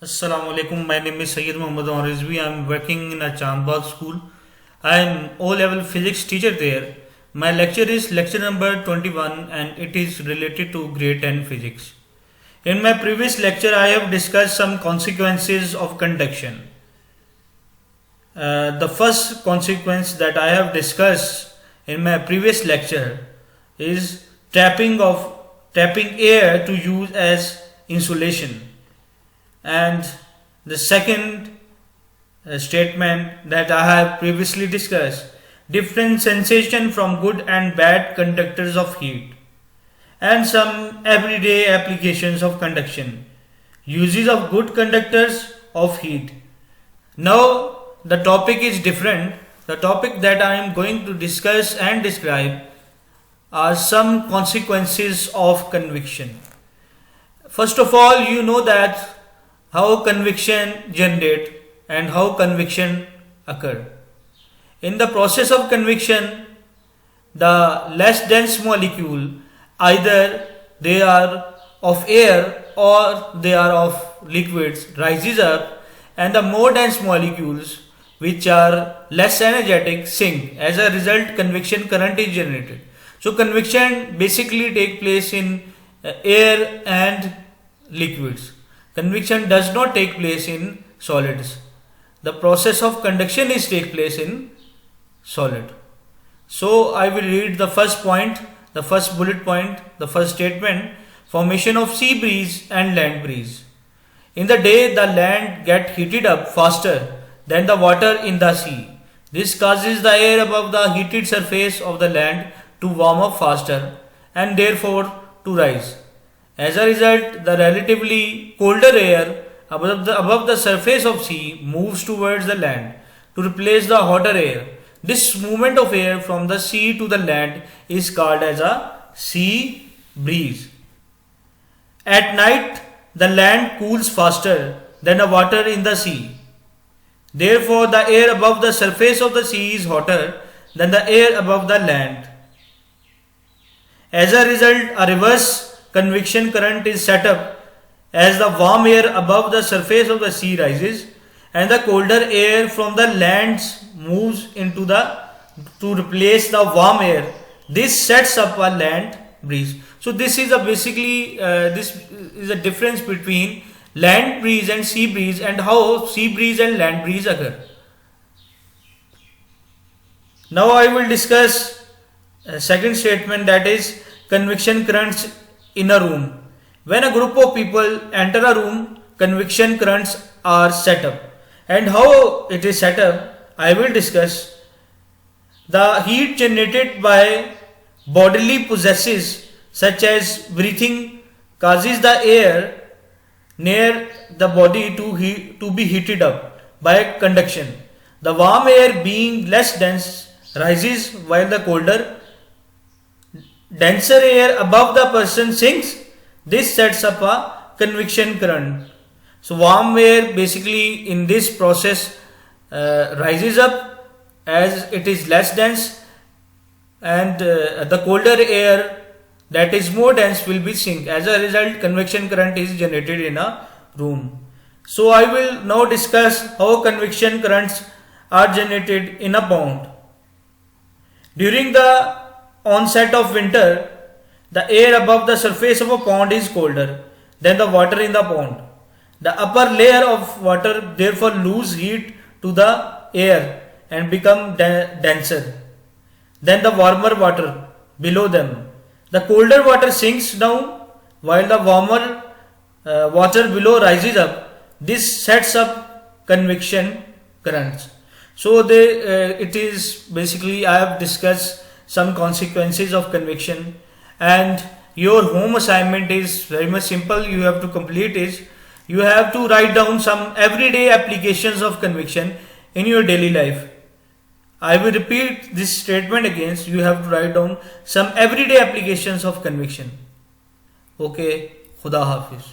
Assalamu alaikum. My name is Sayyid Muhammad Rizvi. I am working in a Chandbagh school. I am O-level physics teacher there. My lecture is lecture number 21 and it is related to grade 10 physics. In my previous lecture, I have discussed some consequences of conduction. The first consequence that I have discussed in my previous lecture is tapping air to use as insulation. And the second statement that I have previously discussed, different sensation from good and bad conductors of heat, and some everyday applications of conduction, uses of good conductors of heat. Now the topic is different. The topic that I am going to discuss and describe are some consequences of conviction. First of all, you know that how conviction generate and how conviction occur. In the process of conviction, the less dense molecule, either they are of air or they are of liquids, rises up, and the more dense molecules which are less energetic sink. As a result, convection current is generated. So convection basically take place in air and liquids. Convection does not take place in solids. The process of conduction is take place in solid. So I will read the first point, the first bullet point, the first statement: formation of sea breeze and land breeze. In the day, the land get heated up faster than the water in the sea. This causes the air above the heated surface of the land to warm up faster and therefore to rise. As a result, the relatively colder air above the surface of sea moves towards the land to replace the hotter air. This movement of air from the sea to the land is called as a sea breeze. At night, the land cools faster than the water in the sea. Therefore, the air above the surface of the sea is hotter than the air above the land. As a result, a reverse convection current is set up as the warm air above the surface of the sea rises and the colder air from the lands moves to replace the warm air. This sets up a land breeze. So this is this is a difference between land breeze and sea breeze, and how sea breeze and land breeze occur. Now I will discuss a second statement, that is convection currents in a room. When a group of people enter a room, convection currents are set up. And how it is set up, I will discuss. The heat generated by bodily processes such as breathing causes the air near the body to be heated up by conduction. The warm air, being less dense, rises while the colder denser air above the person sinks. This sets up a convection current. So warm air basically in this process rises up as it is less dense, and the colder air that is more dense will be sink. As a result, convection current is generated in a room. So I will now discuss how convection currents are generated in a pond. During the onset of winter, the air above the surface of a pond is colder than the water in the pond. The upper layer of water therefore lose heat to the air and become denser than the warmer water below them. The colder water sinks down while the warmer water below rises up. This sets up convection currents. So it is basically, I have discussed some consequences of convection, and your home assignment is very much simple. You have to complete it. You have to write down some everyday applications of convection in your daily life. I will repeat this statement again. You have to write down some everyday applications of convection. Okay, Khuda Hafiz.